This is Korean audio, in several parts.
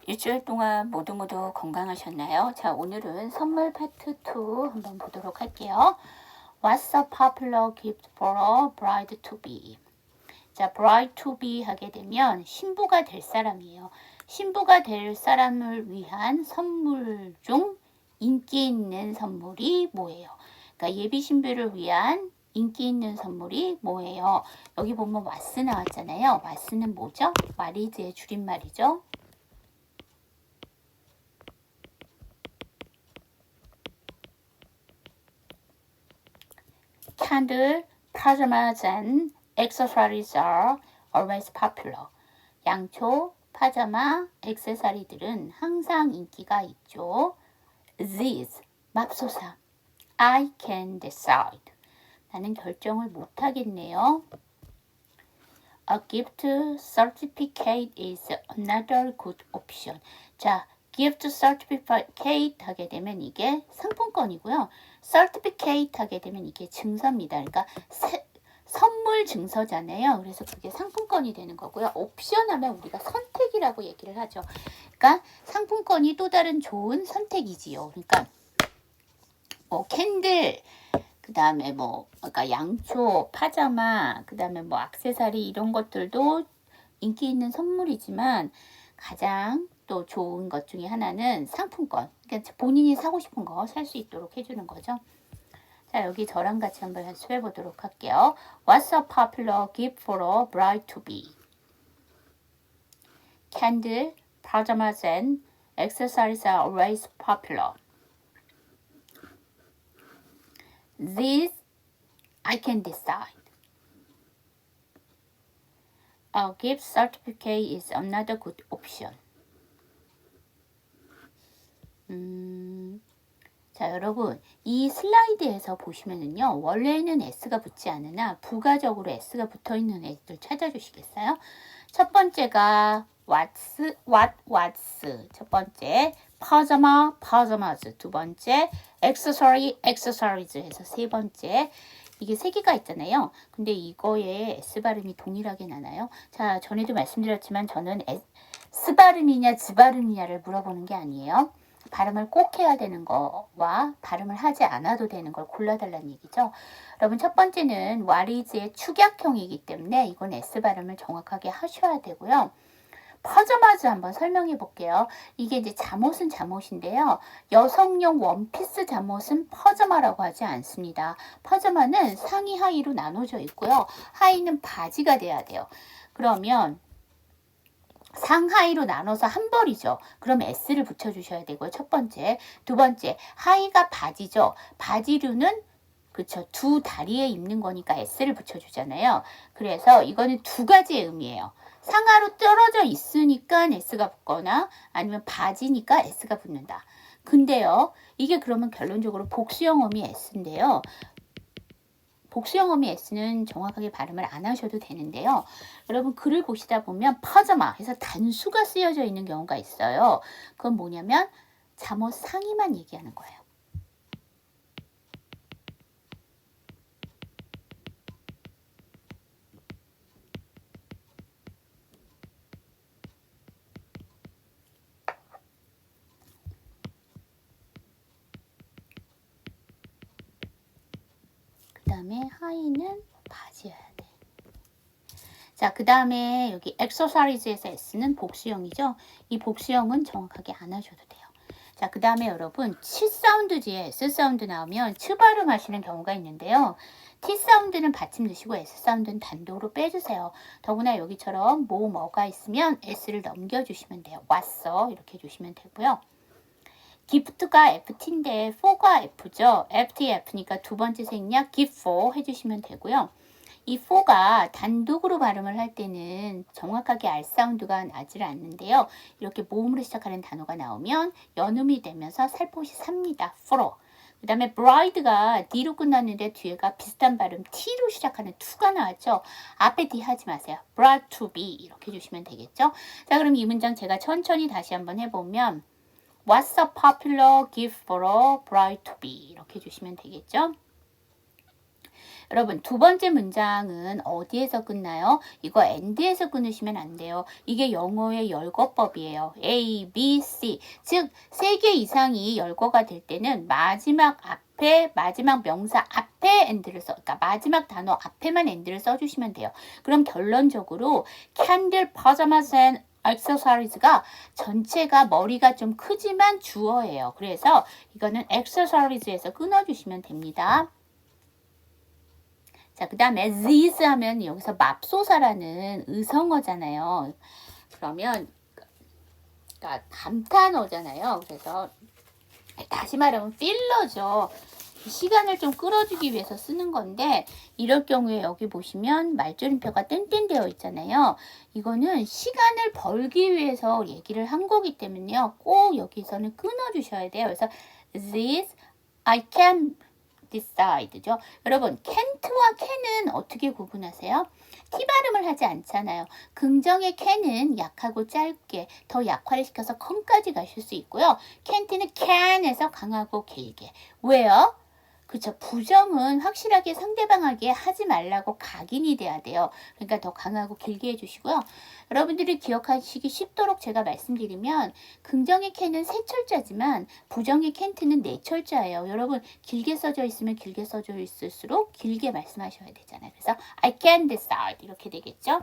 일주일 동안 모두 건강하셨나요? 자, 오늘은 선물 파트 2 한번 보도록 할게요. What's a popular gift for a bride to be? 자, bride to be 하게 되면 신부가 될 사람이에요. 신부가 될 사람을 위한 선물 중 인기 있는 선물이 뭐예요? 그러니까 예비 신부를 위한 인기 있는 선물이 뭐예요? 여기 보면 what's 나왔잖아요. what's는 뭐죠? what is의 줄임말이죠. Candle, pajamas and accessories are always popular. 양초, 파자마, 액세서리들은 항상 인기가 있죠. These, 맙소사. I can decide. 나는 결정을 못하겠네요. A gift certificate is another good option. 자, gift certificate 하게 되면 이게 상품권이고요. certificate 하게 되면 이게 증서입니다. 그러니까 선물 증서잖아요. 그래서 그게 상품권이 되는 거고요. 옵션 하면 우리가 선택이라고 얘기를 하죠. 그러니까 상품권이 또 다른 좋은 선택이지요. 그러니까 뭐 캔들, 그 다음에 뭐 그러니까 양초, 파자마, 그 다음에 뭐 액세서리 이런 것들도 인기 있는 선물이지만 가장 또 좋은 것 중에 하나는 상품권. 그러니까 본인이 사고 싶은 거 살 수 있도록 해주는 거죠. 자, 여기 저랑 같이 한번 연습해 보도록 할게요. What's a popular gift for a bride to be? Candle, pajamas and accessories are always popular. This I can decide. A gift certificate is another good option. 자, 여러분, 이 슬라이드에서 보시면은요, 원래는 S가 붙지 않으나 부가적으로 S가 붙어 있는 애들 찾아주시겠어요? 첫 번째가 what's. 첫 번째, pajamas. 두 번째, accessories 해서 세 번째. 이게 세 개가 있잖아요. 근데 이거에 S 발음이 동일하게 나나요? 자, 전에도 말씀드렸지만 저는 S 발음이냐, Z 발음이냐를 물어보는 게 아니에요. 발음을 꼭 해야 되는 거와 발음을 하지 않아도 되는 걸 골라달라는 얘기죠. 여러분, 첫 번째는 what is의 축약형이기 때문에 이건 S 발음을 정확하게 하셔야 되고요. 파자마즈 한번 설명해 볼게요. 이게 이제 잠옷은 잠옷인데요. 여성용 원피스 잠옷은 파자마라고 하지 않습니다. 파자마는 상의 하의로 나눠져 있고요. 하의는 바지가 돼야 돼요. 그러면 상하의로 나눠서 한 벌이죠. 그럼 S를 붙여주셔야 되고요. 첫 번째. 두 번째, 하의가 바지죠. 바지류는 그쵸, 두 다리에 입는 거니까 S를 붙여주잖아요. 그래서 이거는 두 가지의 의미예요. 상하로 떨어져 있으니까 S가 붙거나 아니면 바지니까 S가 붙는다. 근데요, 이게 그러면 결론적으로 복수형음이 S인데요. 복수형음이 S는 정확하게 발음을 안 하셔도 되는데요. 여러분, 글을 보시다 보면 파자마 해서 단수가 쓰여져 있는 경우가 있어요. 그건 뭐냐면 잠옷 상의만 얘기하는 거예요. 그 다음에 하의는 바지여야 돼. 자, 그 다음에 여기 exercise에서 S는 복수형이죠. 이 복수형은 정확하게 안 하셔도 돼요. 자, 그 다음에 여러분, 치 사운드 뒤에 S 사운드 나오면 치 발음 하시는 경우가 있는데요. T 사운드는 받침 드시고 S 사운드는 단독으로 빼주세요. 더구나 여기처럼 뭐가 있으면 S를 넘겨주시면 돼요. 왔어 이렇게 해주시면 되고요. gift가 FT인데 for가 F죠. FT, F니까 두 번째 생략 give for 해주시면 되고요. 이 for가 단독으로 발음을 할 때는 정확하게 R 사운드가 나질 않는데요. 이렇게 모음으로 시작하는 단어가 나오면 연음이 되면서 살포시 삽니다. for. 그 다음에 bride가 D로 끝났는데 뒤에가 비슷한 발음 T로 시작하는 to가 나왔죠. 앞에 D 하지 마세요. bride to be 이렇게 해주시면 되겠죠. 자, 그럼 이 문장 제가 천천히 다시 한번 해보면 What's a popular gift for a bride to be? 이렇게 해주시면 되겠죠. 여러분, 두 번째 문장은 어디에서 끝나요? 이거 and에서 끊으시면 안 돼요. 이게 영어의 열거법이에요. A, B, C. 즉, 3개 이상이 열거가 될 때는 마지막 명사 앞에 and를 그러니까 마지막 단어 앞에만 and를 써주시면 돼요. 그럼 결론적으로 candle, pajamas and accessories가 전체가 머리가 좀 크지만 주어예요. 그래서 이거는 accessories에서 끊어주시면 됩니다. 자, 그 다음에 these 하면 여기서 맙소사라는 의성어잖아요. 그러면 그러니까 감탄어잖아요. 그래서 다시 말하면 필러죠. 시간을 좀 끌어주기 위해서 쓰는 건데 이럴 경우에 여기 보시면 말줄임표가 땡땡되어 있잖아요. 이거는 시간을 벌기 위해서 얘기를 한 거기 때문에요. 꼭 여기서는 끊어주셔야 돼요. 그래서 this I can decide죠. 여러분, can't와 can은 어떻게 구분하세요? T 발음을 하지 않잖아요. 긍정의 can은 약하고 짧게 더 약화를 시켜서 con까지 가실 수 있고요. can't는 can에서 강하고 길게. 왜요? 그렇죠. 부정은 확실하게 상대방에게 하지 말라고 각인이 돼야 돼요. 그러니까 더 강하고 길게 해주시고요. 여러분들이 기억하시기 쉽도록 제가 말씀드리면 긍정의 can은 3철자지만 부정의 can't는 4철자예요. 여러분 길게 써져 있으면 길게 써져 있을수록 길게 말씀하셔야 되잖아요. 그래서 I can decide 이렇게 되겠죠.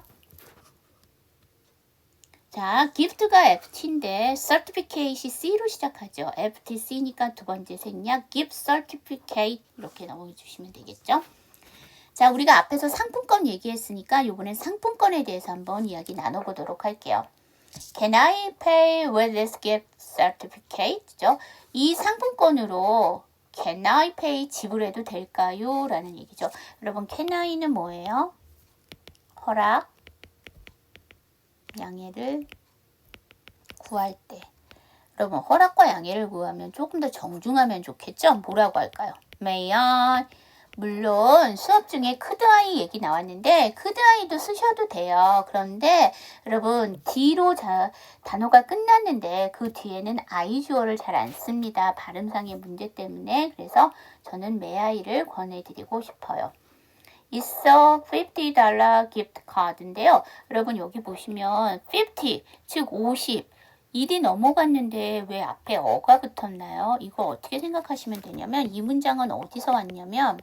자, gift가 FT인데 certificate이 C로 시작하죠. FTC니까 두 번째 생략 gift certificate 이렇게 넣어주시면 되겠죠. 자, 우리가 앞에서 상품권 얘기했으니까 이번엔 상품권에 대해서 한번 이야기 나눠보도록 할게요. Can I pay with this gift certificate? 죠? 이 상품권으로 Can I pay 지불해도 될까요? 라는 얘기죠. 여러분, Can I는 뭐예요? 허락, 양해를 구할 때. 여러분, 허락과 양해를 구하면 조금 더 정중하면 좋겠죠? 뭐라고 할까요? May I? 물론 수업 중에 could I 얘기 나왔는데 could I도 쓰셔도 돼요. 그런데 여러분 D로 단어가 끝났는데 그 뒤에는 I 주어를 잘 안 씁니다. 발음상의 문제 때문에. 그래서 저는 may I를 권해드리고 싶어요. It's a $50 gift card인데요. 여러분 여기 보시면 50, 즉 50. 일이 넘어갔는데 왜 앞에 어가 붙었나요? 이거 어떻게 생각하시면 되냐면 이 문장은 어디서 왔냐면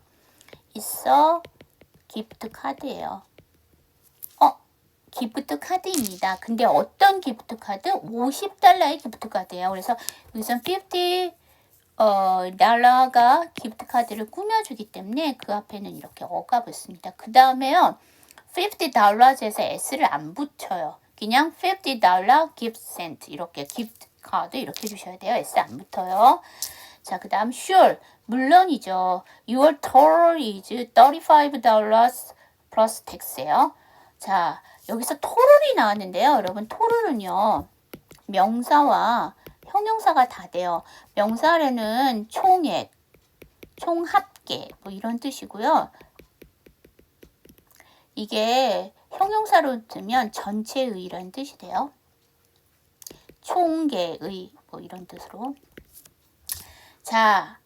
It's a gift card예요. 기프트 카드입니다. 근데 어떤 기프트 카드? $50의 기프트 카드예요. 그래서 여기서 50 달러가 기프트 카드를 꾸며주기 때문에 그 앞에는 이렇게 어가 붙습니다. 그 다음에요. $50에서 s를 안 붙여요. 그냥 $50 gift sent 이렇게 기프트 카드 이렇게 주셔야 돼요. s 안 붙어요. 자, 그 다음 sure 물론이죠. Your total is $35 plus tax예요. 자, 여기서 total이 나왔는데요. 여러분 total은요. 명사와 형용사가 다 돼요. 명사에는 총액, 총합계 뭐 이런 뜻이고요. 이게 형용사로 들면 전체의라는 뜻이 돼요. 총계의 뭐 이런 뜻으로. 자,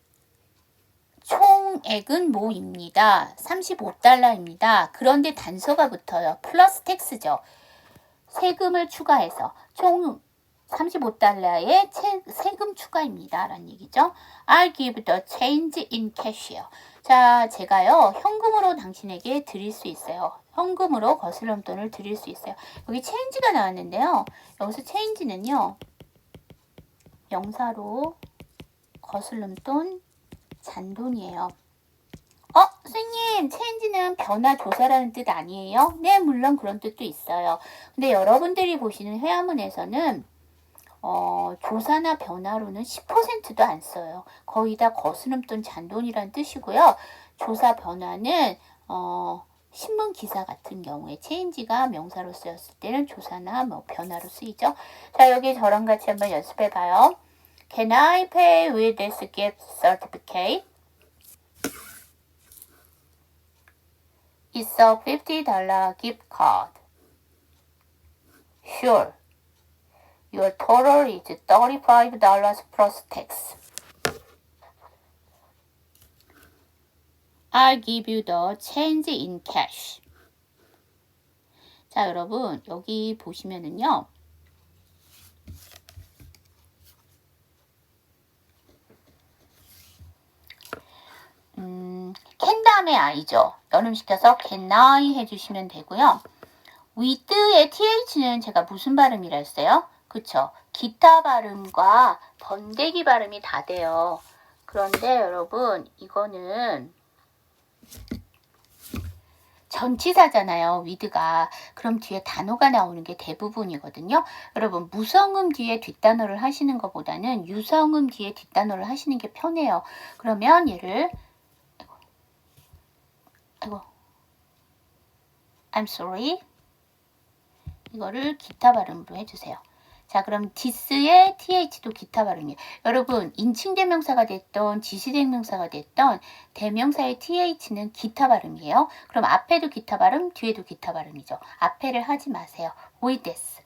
총액은 뭐입니다. $35입니다. 그런데 단서가 붙어요. 플러스 텍스죠. 세금을 추가해서 총 $35의 세금 추가입니다. 라는 얘기죠. I'll give the change in cash요. 자, 제가요, 현금으로 당신에게 드릴 수 있어요. 현금으로 거스름돈을 드릴 수 있어요. 여기 change가 나왔는데요. 여기서 change는요, 명사로 거스름돈, 잔돈이에요. 선생님, change는 변화, 조사라는 뜻 아니에요? 네, 물론 그런 뜻도 있어요. 근데 여러분들이 보시는 회화문에서는 조사나 변화로는 10%도 안 써요. 거의 다 거스름돈, 잔돈이란 뜻이고요. 조사, 변화는 신문 기사 같은 경우에 change가 명사로 쓰였을 때는 조사나 뭐 변화로 쓰이죠. 자, 여기 저랑 같이 한번 연습해 봐요. Can I pay with this gift certificate? It's a $50 gift card. Sure. Your total is $35 plus tax. I'll give you the change in cash. 자, 여러분 여기 보시면은요. can 다음에 I죠. 연음시켜서 can I 해주시면 되고요. with의 th는 제가 무슨 발음이라 했어요? 그쵸? 기타 발음과 번데기 발음이 다 돼요. 그런데 여러분 이거는 전치사잖아요. with가. 그럼 뒤에 단어가 나오는 게 대부분이거든요. 여러분 무성음 뒤에 뒷단어를 하시는 것보다는 유성음 뒤에 뒷단어를 하시는 게 편해요. 그러면 얘를 아이고 I'm sorry. 이거를 기타 발음으로 해주세요. 자, 그럼 this의 th도 기타 발음이에요. 여러분, 인칭대명사가 됐던 지시대명사가 됐던 대명사의 th는 기타 발음이에요. 그럼 앞에도 기타 발음, 뒤에도 기타 발음이죠. 앞에를 하지 마세요. with this.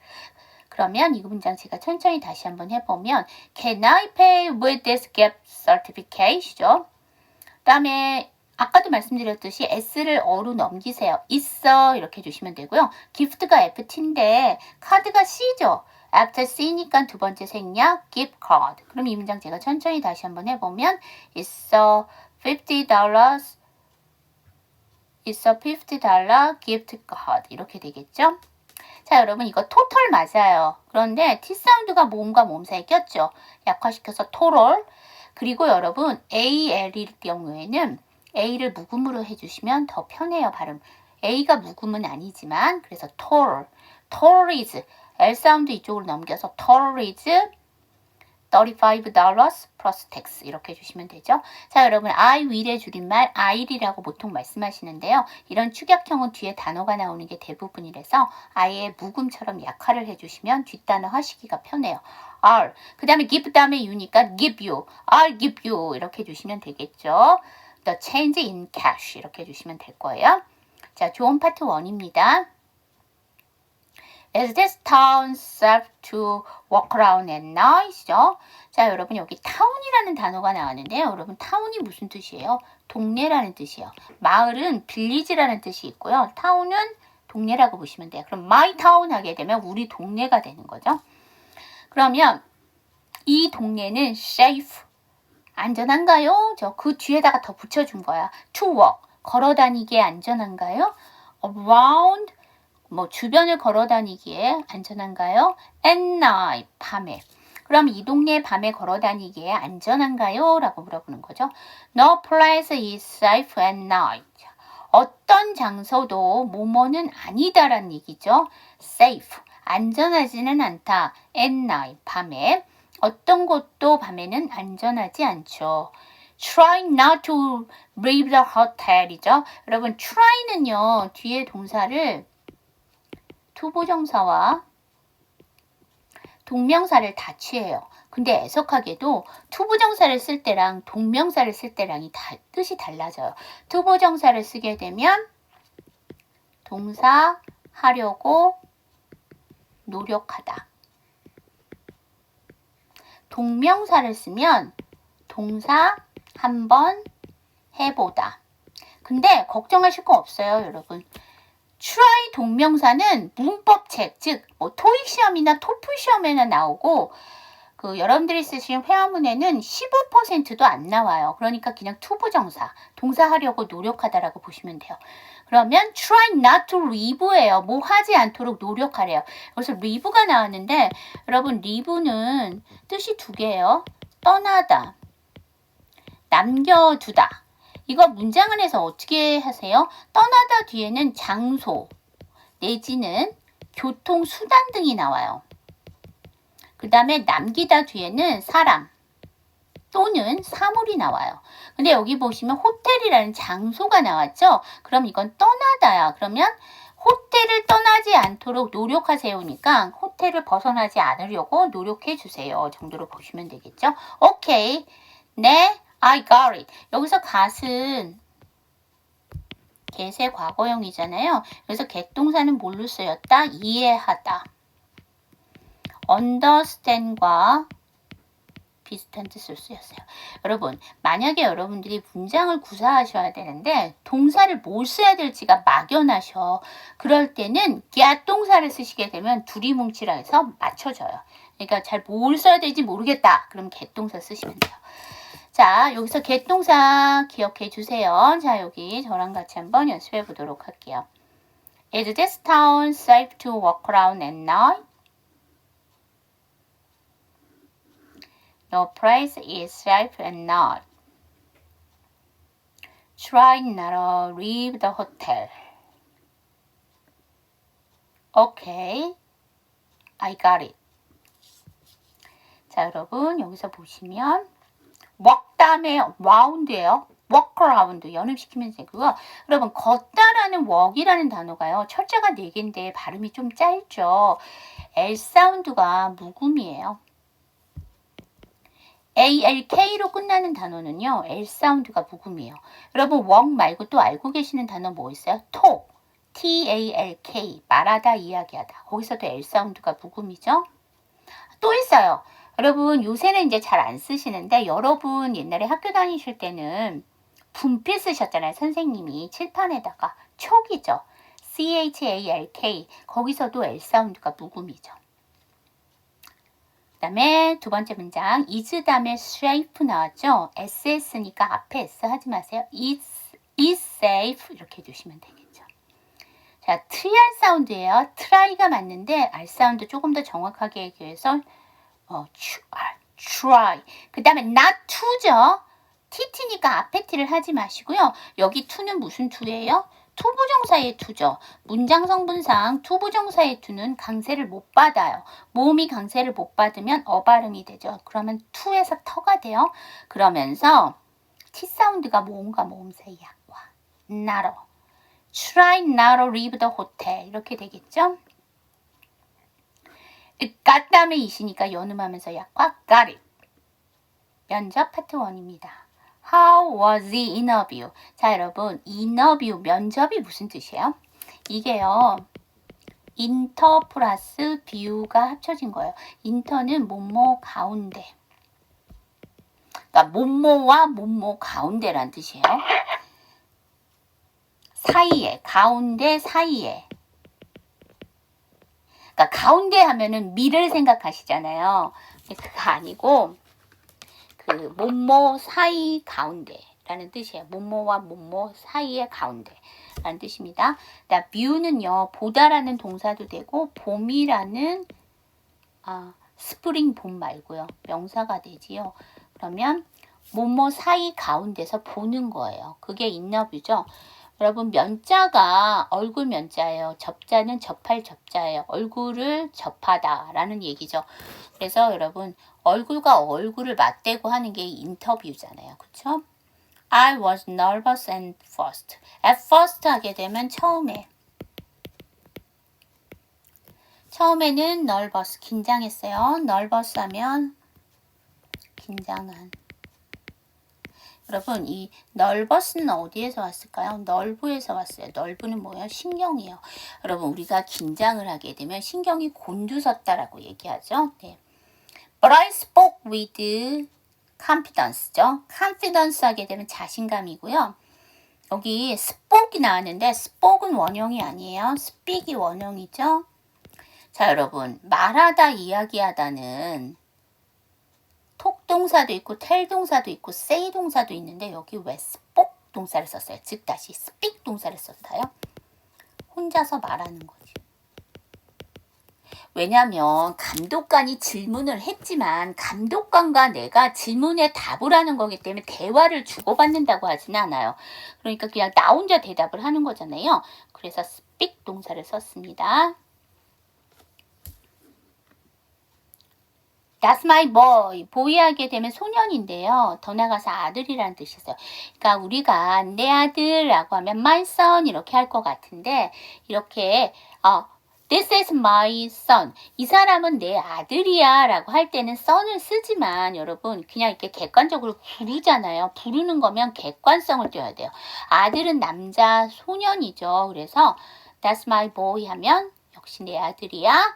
그러면 이 문장 제가 천천히 다시 한번 해보면 Can I pay with this gift certificate이죠. 그 다음에 아까도 말씀드렸듯이 S를 어로 넘기세요. 있어 이렇게 해주시면 되고요. gift가 FT인데 카드가 C죠. after C니까 두 번째 생략 gift card. 그럼 이 문장 제가 천천히 다시 한번 해보면 It's a $50 gift card 이렇게 되겠죠. 자, 여러분 이거 total 맞아요. 그런데 T 사운드가 모음과 모음 사이에 꼈죠. 약화시켜서 total. 그리고 여러분 AL일 경우에는 A를 묵음으로 해주시면 더 편해요, 발음. A가 묵음은 아니지만, 그래서 total is, L 사운드 이쪽으로 넘겨서 total is $35 plus tax 이렇게 해주시면 되죠. 자, 여러분 I will의 줄임말 I'이라고 보통 말씀하시는데요. 이런 축약형은 뒤에 단어가 나오는 게 대부분이라서 I의 묵음처럼 약화를 해주시면 뒷단어 하시기가 편해요. R, 그 다음에 give 다음에 you니까 give you, I'll give you 이렇게 해주시면 되겠죠. The change in cash 이렇게 해주시면 될 거예요. 자, 조언 파트 1입니다. Is this town safe to walk around at night이죠? 자, 여러분 여기 town이라는 단어가 나왔는데요. 여러분 town이 무슨 뜻이에요? 동네라는 뜻이에요. 마을은 village라는 뜻이 있고요. town은 동네라고 보시면 돼요. 그럼 my town 하게 되면 우리 동네가 되는 거죠. 그러면 이 동네는 safe 안전한가요? 저 그 뒤에다가 더 붙여준 거야. To walk, 걸어다니기에 안전한가요? Around, 뭐 주변을 걸어다니기에 안전한가요? At night, 밤에. 그럼 이 동네 밤에 걸어다니기에 안전한가요? 라고 물어보는 거죠. No place is safe at night. 어떤 장소도 뭐뭐는 아니다라는 얘기죠. Safe, 안전하지는 않다. At night, 밤에. 어떤 곳도 밤에는 안전하지 않죠. Try not to leave the hotel이죠. 여러분, try는요, 뒤에 동사를 투부정사와 동명사를 다 취해요. 근데 애석하게도 투부정사를 쓸 때랑 동명사를 쓸 때랑이 다 뜻이 달라져요. 투부정사를 쓰게 되면 동사 하려고 노력하다. 동명사를 쓰면 동사 한번 해보다. 근데 걱정하실 거 없어요, 여러분. try 동명사는 문법책, 즉 뭐 토익 시험이나 토플 시험에나 나오고 여러분들이 쓰신 회화문에는 15%도 안 나와요. 그러니까 그냥 투부정사, 동사 하려고 노력하다라고 보시면 돼요. 그러면 try not to leave예요. 뭐 하지 않도록 노력하래요. 그래서 leave가 나왔는데 여러분 leave는 뜻이 두 개예요. 떠나다, 남겨두다. 이거 문장 안에서 어떻게 하세요? 떠나다 뒤에는 장소 내지는 교통수단 등이 나와요. 그 다음에 남기다 뒤에는 사람 또는 사물이 나와요. 근데 여기 보시면 호텔이라는 장소가 나왔죠? 그럼 이건 떠나다야. 그러면 호텔을 떠나지 않도록 노력하세요니까 호텔을 벗어나지 않으려고 노력해 주세요 정도로 보시면 되겠죠? 오케이. 네, I got it. 여기서 got은 get의 과거형이잖아요. 그래서 get 동사는 뭘로 쓰였다? 이해하다. understand과 비슷한 뜻으로 쓰였어요. 여러분, 만약에 여러분들이 문장을 구사하셔야 되는데 동사를 뭘 써야 될지가 막연하셔. 그럴 때는 get 동사를 쓰시게 되면 둘이 뭉치라 해서 맞춰져요. 그러니까 잘 뭘 써야 될지 모르겠다. 그럼 get 동사 쓰시면 돼요. 자, 여기서 get 동사 기억해 주세요. 자, 여기 저랑 같이 한번 연습해 보도록 할게요. Is this town safe to walk around at night? No place is safe at night. Try not to leave the hotel. Okay, I got it. 자, 여러분 여기서 보시면 walk 다음에 round예요. walk around 연음시키면 되고요. 여러분 걷다라는 walk이라는 단어가요. 철자가 4개인데 발음이 좀 짧죠. L 사운드가 묵음이에요. ALK로 끝나는 단어는요. L 사운드가 묵음이에요. 여러분 walk 말고 또 알고 계시는 단어 뭐 있어요? talk, TALK, 말하다, 이야기하다. 거기서도 L 사운드가 묵음이죠. 또 있어요. 여러분 요새는 이제 잘 안 쓰시는데 여러분 옛날에 학교 다니실 때는 분필 쓰셨잖아요. 선생님이 칠판에다가 촉이죠. CHALK 거기서도 L 사운드가 묵음이죠. 그 다음에 두 번째 문장 is 다음에 safe 나왔죠. SS니까 앞에 S 하지 마세요. is safe 이렇게 해주시면 되겠죠. 자, try 사운드예요. try가 맞는데 R 사운드 조금 더 정확하게 하기 위해서 try. 그 다음에 not to죠. TT니까 앞에 T를 하지 마시고요. 여기 to는 무슨 to예요? 투부정사의 to죠. 문장 성분상 투부정사의 to는 강세를 못 받아요. 모음이 강세를 못 받으면 어발음이 되죠. 그러면 to에서 터가 돼요. 그러면서 T 사운드가 모음과 모음 사이 약과 not. Try not to leave the hotel. 이렇게 되겠죠. got 다음에 이시니까 연음하면서 약과 got it. 면접 파트 1입니다. How was the interview? 자, 여러분, interview, 면접이 무슨 뜻이에요? 이게요, 인터 플러스 view가 합쳐진 거예요. 인터는 뭐뭐 가운데. 그러니까 뭐뭐와 뭐뭐 가운데란 뜻이에요. 사이에, 가운데 사이에. 그러니까 가운데 하면은 미를 생각하시잖아요. 그거 아니고 그 뭐뭐 사이 가운데라는 뜻이에요. 뭐뭐와 뭐뭐 사이의 가운데라는 뜻입니다. 그다음 view는요. 보다라는 동사도 되고 봄이라는 스프링 봄 말고요. 명사가 되지요. 그러면 뭐뭐 사이 가운데서 보는 거예요. 그게 인터뷰죠. 여러분 면자가 얼굴 면자예요. 접자는 접할 접자예요. 얼굴을 접하다 라는 얘기죠. 그래서 여러분 얼굴과 얼굴을 맞대고 하는 게 인터뷰잖아요. 그쵸? I was nervous at first. At first 하게 되면 처음에는 nervous 긴장했어요. nervous 하면 긴장한. 여러분 이 nervous는 어디에서 왔을까요? nerve에서 왔어요. nerve는 뭐예요? 신경이에요. 여러분 우리가 긴장을 하게 되면 신경이 곤두섰다라고 얘기하죠. 네. But I spoke with confidence죠. confidence 하게 되면 자신감이고요. 여기 spoke이 나왔는데 spoke은 원형이 아니에요. speak이 원형이죠. 자 여러분 말하다 이야기하다는 톡 동사도 있고 텔 동사도 있고 say 동사도 있는데 여기 왜 spoke 동사를 썼어요? 즉 다시 speak 동사를 썼어요. 혼자서 말하는 거지. 왜냐하면 감독관이 질문을 했지만 감독관과 내가 질문에 답을 하는 거기 때문에 대화를 주고받는다고 하지는 않아요. 그러니까 그냥 나 혼자 대답을 하는 거잖아요. 그래서 speak 동사를 썼습니다. That's my boy. boy 하게 되면 소년인데요. 더 나가서 아들이라는 뜻이 있어요. 그러니까 우리가 내 아들라고 하면 my son 이렇게 할 것 같은데 이렇게 This is my son. 이 사람은 내 아들이야 라고 할 때는 son을 쓰지만 여러분 그냥 이렇게 객관적으로 부르잖아요. 부르는 거면 객관성을 띄워야 돼요. 아들은 남자 소년이죠. 그래서 That's my boy 하면 역시 내 아들이야.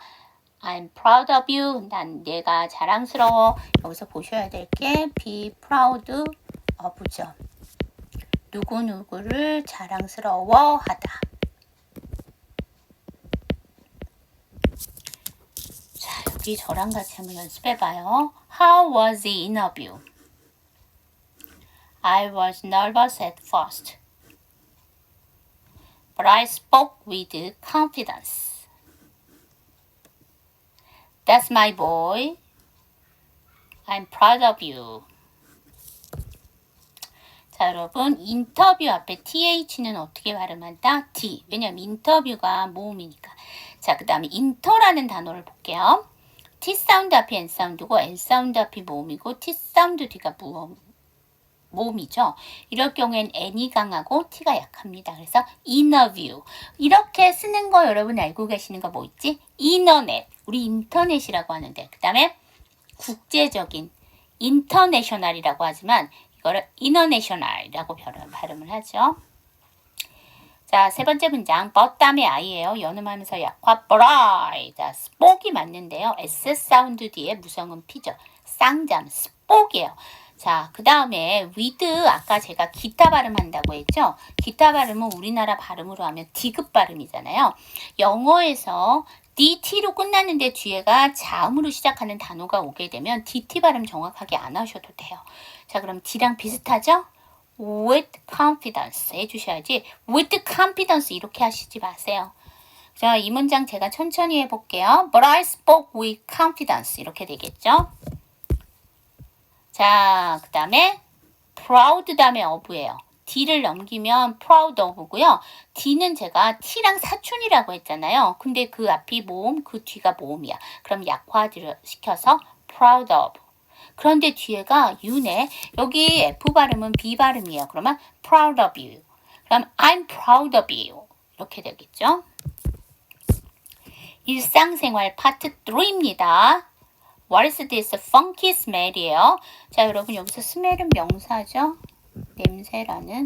I'm proud of you. 난 내가 자랑스러워. 여기서 보셔야 될 게 be proud of죠. 누구누구를 자랑스러워하다. 자, 여기 저랑 같이 한번 연습해봐요. How was the interview? I was nervous at first, but I spoke with confidence. That's my boy. I'm proud of you. 자, 여러분, 인터뷰 앞에 TH는 어떻게 발음한다? D. 왜냐면 인터뷰가 모음이니까. 자, 그 다음에 인터라는 단어를 볼게요. T 사운드 앞이 N 사운드고 N 사운드 앞이 모음이고 T 사운드 뒤가 모음이죠. 이럴 경우엔 N이 강하고 T가 약합니다. 그래서 interview. 이렇게 쓰는 거 여러분 알고 계시는 거 뭐 있지? 인터넷. 우리 인터넷이라고 하는데. 그 다음에 국제적인 인터내셔널이라고 하지만 이거를 인터내셔널이라고 발음을 하죠. 자, 세 번째 문장 but 다음에 I예요. 연음하면서 약화 but I. 자, spoke이 맞는데요. S 사운드 뒤에 무성음 P죠. 쌍잠, spoke이에요. 자, 그 다음에 with 아까 제가 기타 발음한다고 했죠. 기타 발음은 우리나라 발음으로 하면 D급 발음이잖아요. 영어에서 DT로 끝났는데 뒤에가 자음으로 시작하는 단어가 오게 되면 DT 발음 정확하게 안 하셔도 돼요. 자, 그럼 D랑 비슷하죠? with confidence 해주셔야지 with confidence 이렇게 하시지 마세요. 자, 이 문장 제가 천천히 해볼게요. But I spoke with confidence 이렇게 되겠죠? 자, 그 다음에 proud 다음에 of예요. D를 넘기면 proud of고요. D는 제가 T랑 사춘이라고 했잖아요. 근데 그 앞이 모음, 그 뒤가 모음이야. 그럼 약화를 시켜서 proud of. 그런데 뒤에가 U네. 여기 F 발음은 B 발음이에요. 그러면 proud of you. 그럼 I'm proud of you. 이렇게 되겠죠. 일상생활 파트 3입니다. What is this funky smell이에요. 자, 여러분 여기서 smell은 명사죠. 냄새라는.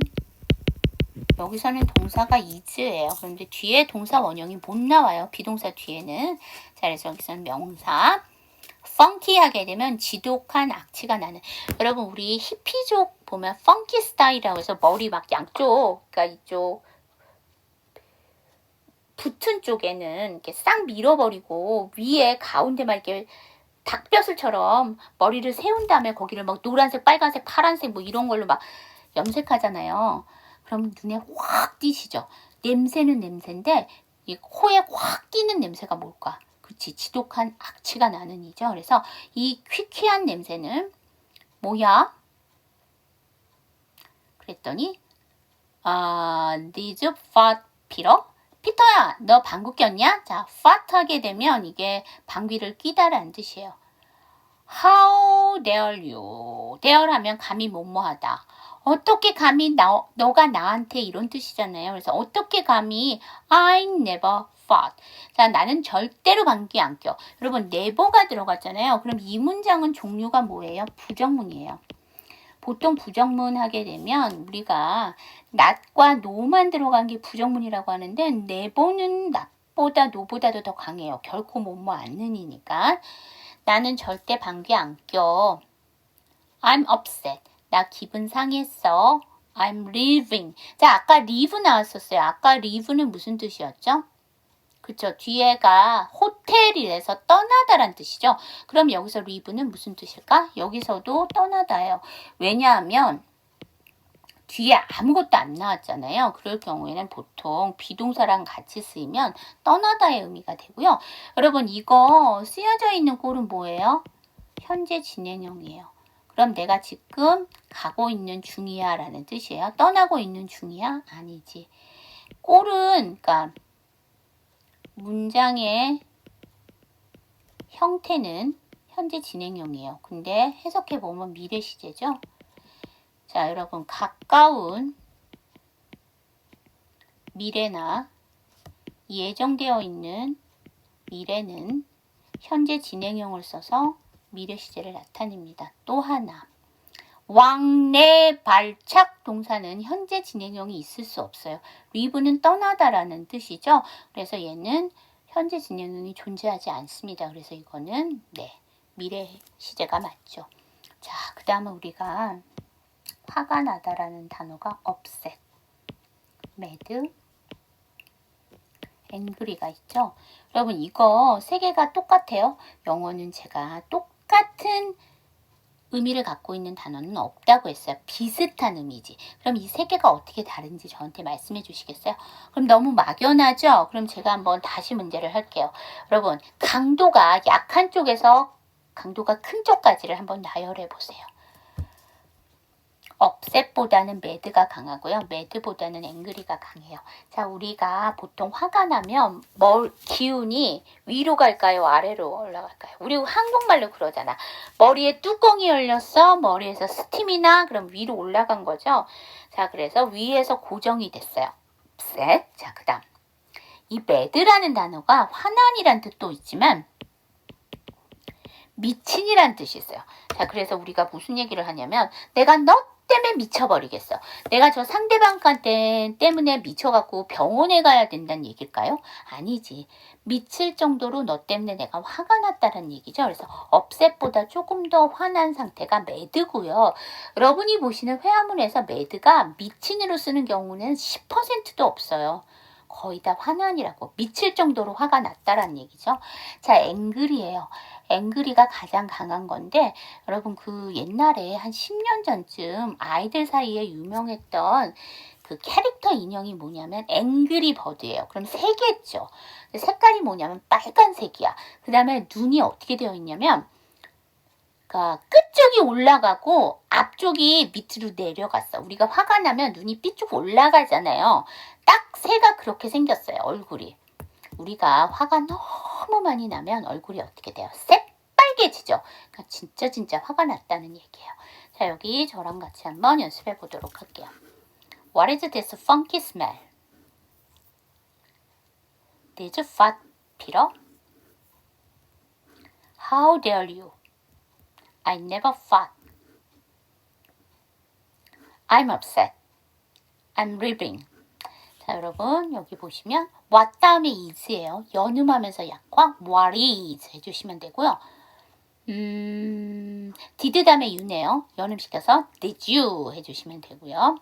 여기서는 동사가 is예요. 그런데 뒤에 동사 원형이 못 나와요. 비동사 뒤에는. 자, 그래서 여기서는 명사. 펑키하게 되면 지독한 악취가 나는. 여러분 우리 히피족 보면 펑키 스타일이라고 해서 머리 막 양쪽, 그러니까 이쪽 붙은 쪽에는 이렇게 싹 밀어버리고 위에 가운데만 이렇게 닭벼슬처럼 머리를 세운 다음에 거기를 막 노란색, 빨간색, 파란색 뭐 이런 걸로 막 염색하잖아요. 그럼 눈에 확 띄시죠. 냄새는 냄새인데 이 코에 확 띄는 냄새가 뭘까? 그렇지, 지독한 악취가 나는 이죠. 그래서 이 퀴퀴한 냄새는 뭐야? 그랬더니 these fat Peter? 피터야, 너 방귀 꼈냐? 자, fat 하게 되면 이게 방귀를 끼다라는 뜻이에요. How dare you? dare 하면 감히 뭐뭐하다. 어떻게 감히 너가 나한테 이런 뜻이잖아요. 그래서 어떻게 감히 I never fought. 자, 나는 절대로 방귀 안 껴. 여러분 never가 들어갔잖아요. 그럼 이 문장은 종류가 뭐예요? 부정문이에요. 보통 부정문 하게 되면 우리가 not과 no만 들어간 게 부정문이라고 하는데 never는 not보다 no보다도 더 강해요. 결코 뭐뭐 않는이니까. 나는 절대 방귀 안 껴. I'm upset. 나 기분 상했어. I'm leaving. 자, 아까 leave 나왔었어요. 아까 leave는 무슨 뜻이었죠? 그쵸. 뒤에가 호텔이라서 떠나다란 뜻이죠. 그럼 여기서 leave는 무슨 뜻일까? 여기서도 떠나다예요. 왜냐하면 뒤에 아무것도 안 나왔잖아요. 그럴 경우에는 보통 비동사랑 같이 쓰이면 떠나다의 의미가 되고요. 여러분 이거 쓰여져 있는 꼴은 뭐예요? 현재 진행형이에요. 그럼 내가 지금 가고 있는 중이야 라는 뜻이에요. 떠나고 있는 중이야? 아니지. 꼴은 그러니까 문장의 형태는 현재 진행형이에요. 근데 해석해보면 미래 시제죠. 자, 여러분 가까운 미래나 예정되어 있는 미래는 현재 진행형을 써서 미래 시제를 나타냅니다. 또 하나, 왕래 발착 동사는 현재 진행형이 있을 수 없어요. leave는 떠나다라는 뜻이죠. 그래서 얘는 현재 진행형이 존재하지 않습니다. 그래서 이거는 미래 시제가 맞죠. 자, 그 다음에 우리가 화가 나다라는 단어가 upset, mad, angry가 있죠. 여러분 이거 세 개가 똑같아요. 영어는 제가 똑같은 의미를 갖고 있는 단어는 없다고 했어요. 비슷한 의미지. 그럼 이 세 개가 어떻게 다른지 저한테 말씀해 주시겠어요? 그럼 너무 막연하죠? 그럼 제가 한번 다시 문제를 할게요. 여러분 강도가 약한 쪽에서 강도가 큰 쪽까지를 한번 나열해 보세요. upset보다는 mad가 강하고요. mad보다는 angry가 강해요. 자, 우리가 보통 화가 나면 기운이 위로 갈까요? 아래로 올라갈까요? 우리 한국말로 그러잖아. 머리에 뚜껑이 열렸어. 머리에서 스팀이 나. 그럼 위로 올라간 거죠. 자, 그래서 위에서 고정이 됐어요. upset. 자, 그 다음. 이 mad라는 단어가 화난이란 뜻도 있지만 미친이란 뜻이 있어요. 자, 그래서 우리가 무슨 얘기를 하냐면 내가 너 때문에 미쳐버리겠어. 내가 저 상대방한테 때문에 미쳐갖고 병원에 가야 된다는 얘기일까요? 아니지. 미칠 정도로 너 때문에 내가 화가 났다는 얘기죠. 그래서 upset보다 조금 더 화난 상태가 mad고요. 여러분이 보시는 회화문에서 mad가 미친으로 쓰는 경우는 10%도 없어요. 거의 다 화난이라고. 미칠 정도로 화가 났다라는 얘기죠. 자, angry예요. angry가 가장 강한 건데 여러분 그 옛날에 한 10년 전쯤 아이들 사이에 유명했던 그 캐릭터 인형이 뭐냐면 앵그리 버드예요. 그럼 세 개죠. 색깔이 뭐냐면 빨간색이야. 그 다음에 눈이 어떻게 되어 있냐면 끝쪽이 올라가고 앞쪽이 밑으로 내려갔어. 우리가 화가 나면 눈이 삐쭉 올라가잖아요. 딱 새가 그렇게 생겼어요. 얼굴이. 우리가 화가 너무 많이 나면 얼굴이 어떻게 돼요? 새빨개지죠. 그러니까 진짜 화가 났다는 얘기예요. 자, 여기 저랑 같이 한번 연습해 보도록 할게요. What is this funky smell? Did you fart, Peter? How dare you? I never fart. I'm upset. I'm leaving. 자, 여러분 여기 보시면 what 다음에 is예요. 연음하면서 약화 what is 해주시면 되고요. did 다음에 you네요. 연음시켜서 did you 해주시면 되고요.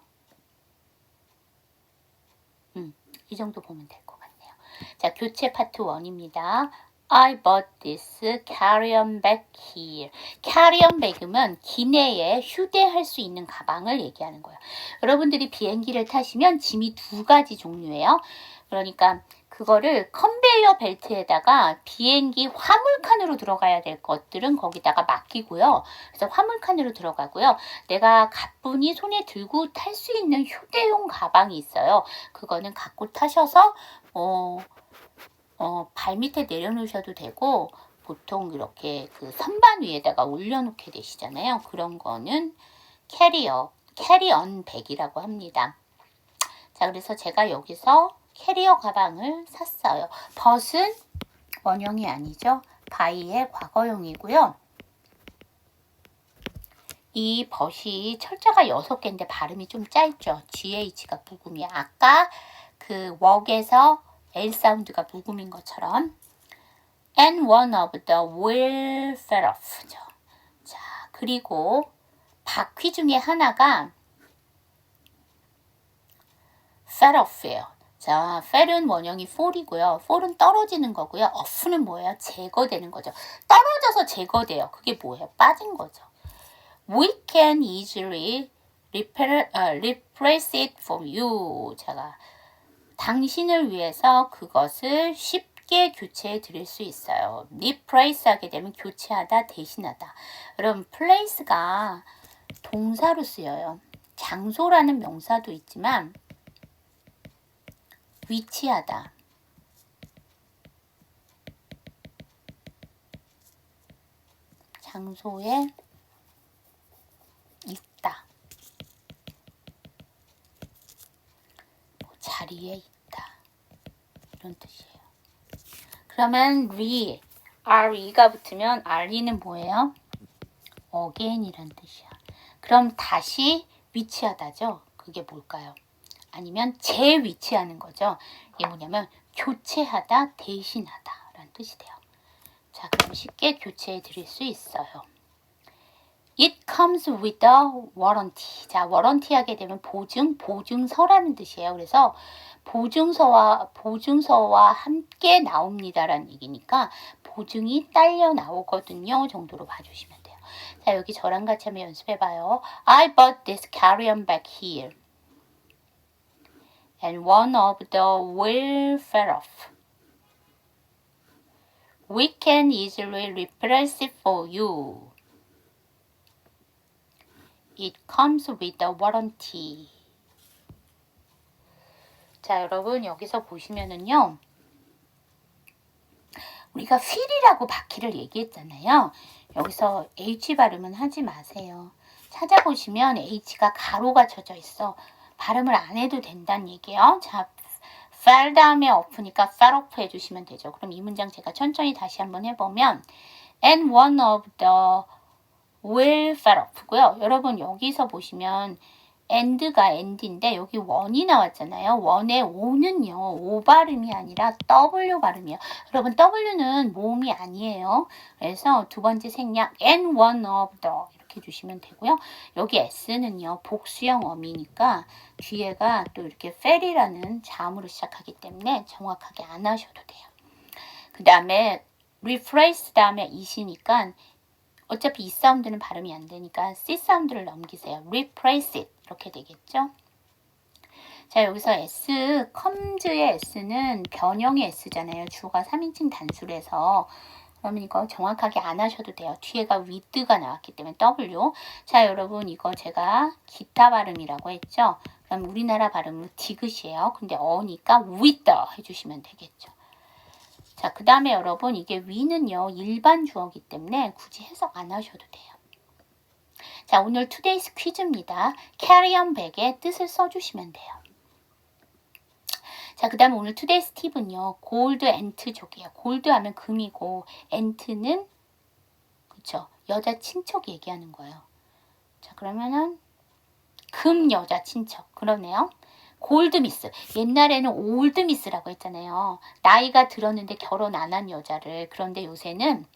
이 정도 보면 될 것 같네요. 자, 교체 파트 1입니다. I bought this carry-on bag here. carry-on bag이면 기내에 휴대할 수 있는 가방을 얘기하는 거예요. 여러분들이 비행기를 타시면 짐이 두 가지 종류예요. 그러니까 그거를 컨베이어 벨트에다가 비행기 화물칸으로 들어가야 될 것들은 거기다가 맡기고요. 그래서 화물칸으로 들어가고요. 내가 가뿐히 손에 들고 탈 수 있는 휴대용 가방이 있어요. 그거는 갖고 타셔서 발 밑에 내려놓으셔도 되고 보통 이렇게 그 선반 위에다가 올려놓게 되시잖아요. 그런 거는 캐리언 백이라고 합니다. 자, 그래서 제가 여기서 캐리어 가방을 샀어요. 벗은 원형이 아니죠. 바이의 과거형이고요. 이 벗이 철자가 6개인데 발음이 좀 짧죠. GH가 묵음이야. 아까 그 웍에서 L 사운드가 묵음인 것처럼 and one of the wheel fell off. 자, 그리고 바퀴 중에 하나가 fell off예요. 자, fell은 원형이 fall이고요. fall은 떨어지는 거고요. off는 뭐예요? 제거되는 거죠. 떨어져서 제거돼요. 그게 뭐예요? 빠진 거죠. We can easily replace it for you. 제가 당신을 위해서 그것을 쉽게 교체해 드릴 수 있어요. replace 하게 되면 교체하다, 대신하다. 여러분, place가 동사로 쓰여요. 장소라는 명사도 있지만 위치하다, 장소에 있다, 자리에 있다, 이런 뜻이에요. 그러면 re가 붙으면 re는 뭐예요? again이란 뜻이야. 그럼 다시 위치하다죠. 그게 뭘까요? 아니면 재위치하는 거죠. 이게 뭐냐면 교체하다, 대신하다 라는 뜻이 돼요. 자, 그럼 쉽게 교체해 드릴 수 있어요. It comes with a warranty. 자, warranty 하게 되면 보증, 보증서라는 뜻이에요. 그래서 보증서와 함께 나옵니다라는 얘기니까 보증이 딸려 나오거든요 정도로 봐주시면 돼요. 자, 여기 저랑 같이 한번 연습해봐요. I bought this carry-on bag here. And one of the wheel fell off. We can easily replace it for you. It comes with a warranty. 자, 여러분 여기서 보시면은요. 우리가 wheel이라고 바퀴를 얘기했잖아요. 여기서 H 발음은 하지 마세요. 찾아보시면 H가 가로가 쳐져 있어. 발음을 안 해도 된다는 얘기예요. 자, fell 다음에 off니까 fell off 해주시면 되죠. 그럼 이 문장 제가 천천히 다시 한번 해보면 And one of the wheel fell off고요. 여러분 여기서 보시면 and가 and인데 여기 one이 나왔잖아요. one의 o는요. o 발음이 아니라 w 발음이에요. 여러분 w는 모음이 아니에요. 그래서 두 번째 생략 and one of the 이렇게 주시면 되고요. 여기 s는요. 복수형 어미니까 뒤에가 또 이렇게 fell이라는 자음으로 시작하기 때문에 정확하게 안 하셔도 돼요. 그 다음에 replace 다음에 it이니까 어차피 이 사운드는 발음이 안 되니까 C 사운드를 넘기세요. replace it 이렇게 되겠죠. 자, 여기서 S, comes의 S는 변형의 S잖아요. 주어가 3인칭 단수라서 그러면 이거 정확하게 안 하셔도 돼요. 뒤에가 with가 나왔기 때문에 W. 자, 여러분 이거 제가 기타 발음이라고 했죠. 그럼 우리나라 발음은 디귿이에요. 근데 어니까 with 해주시면 되겠죠. 자, 그 다음에 여러분 이게 we는요 일반 주어이기 때문에 굳이 해석 안 하셔도 돼요. 자, 오늘 today's 퀴즈입니다. carry on bag의 뜻을 써주시면 돼요. 자, 그 다음에 오늘 today's 팁은요 골드 앤트족이에요. 골드 하면 금이고 앤트는 그쵸 여자 친척 얘기하는 거예요. 자, 그러면은 금 여자 친척 그러네요. 골드미스. 옛날에는 올드미스라고 했잖아요. 나이가 들었는데 결혼 안 한 여자를. 그런데 요새는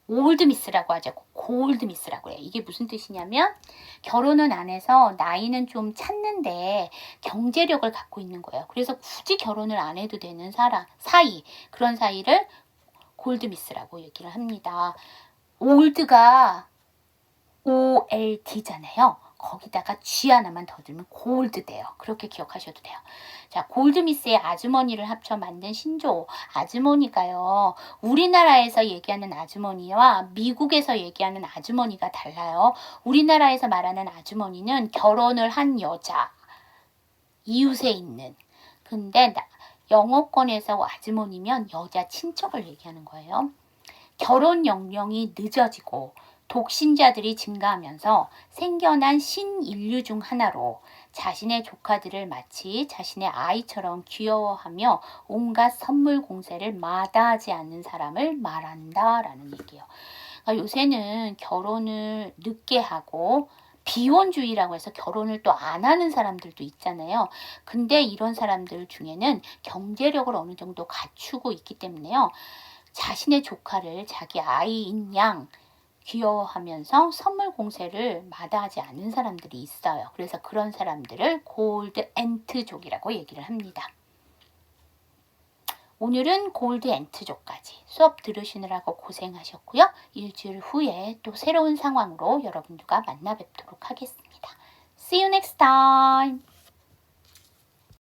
올드미스라고 하죠. 골드미스라고 해요. 이게 무슨 뜻이냐면 결혼은 안 해서 나이는 좀 찼는데 경제력을 갖고 있는 거예요. 그래서 굳이 결혼을 안 해도 되는 사이. 그런 사이를 골드미스라고 얘기를 합니다. 올드가 OLD잖아요. 거기다가 G 하나만 더 들면 골드 돼요. 그렇게 기억하셔도 돼요. 자, 골드미스의 아주머니를 합쳐 만든 신조어. 아주머니가요. 우리나라에서 얘기하는 아주머니와 미국에서 얘기하는 아주머니가 달라요. 우리나라에서 말하는 아주머니는 결혼을 한 여자, 이웃에 있는. 근데 영어권에서 아주머니면 여자 친척을 얘기하는 거예요. 결혼 연령이 늦어지고 독신자들이 증가하면서 생겨난 신인류 중 하나로 자신의 조카들을 마치 자신의 아이처럼 귀여워하며 온갖 선물 공세를 마다하지 않는 사람을 말한다라는 얘기예요. 그러니까 요새는 결혼을 늦게 하고 비혼주의라고 해서 결혼을 또 안 하는 사람들도 있잖아요. 근데 이런 사람들 중에는 경제력을 어느 정도 갖추고 있기 때문에요. 자신의 조카를 자기 아이인 양 귀여워하면서 선물 공세를 마다하지 않는 사람들이 있어요. 그래서 그런 사람들을 골드 앤트족이라고 얘기를 합니다. 오늘은 골드 앤트족까지 수업 들으시느라고 고생하셨고요. 일주일 후에 또 새로운 상황으로 여러분들과 만나 뵙도록 하겠습니다. See you next time!